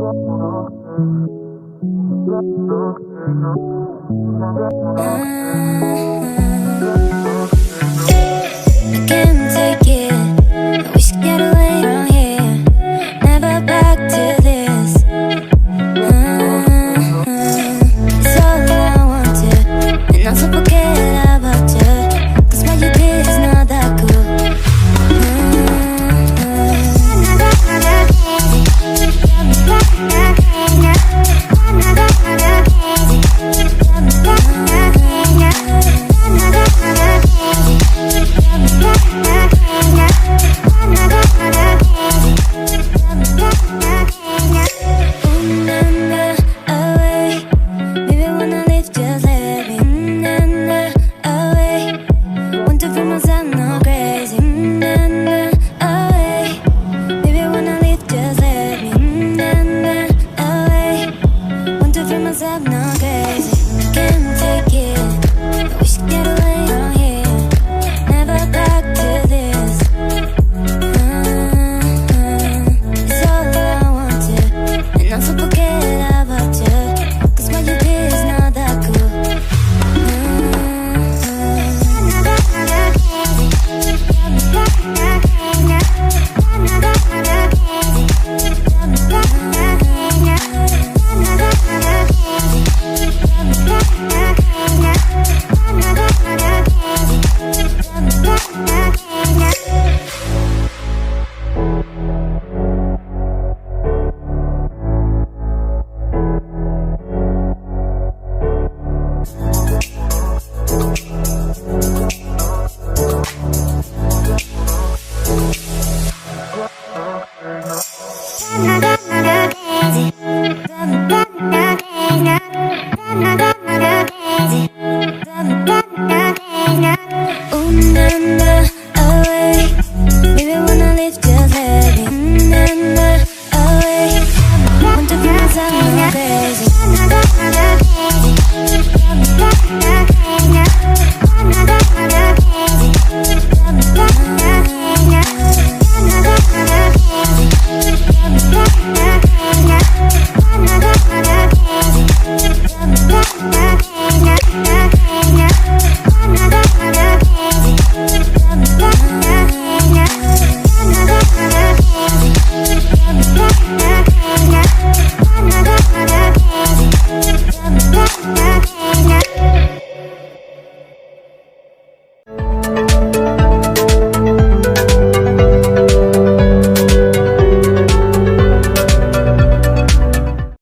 can't take it. We should get away from here. Never back to this. It's all I want to, and also forget about you. 'Cause what you did is not that cool. Ooh,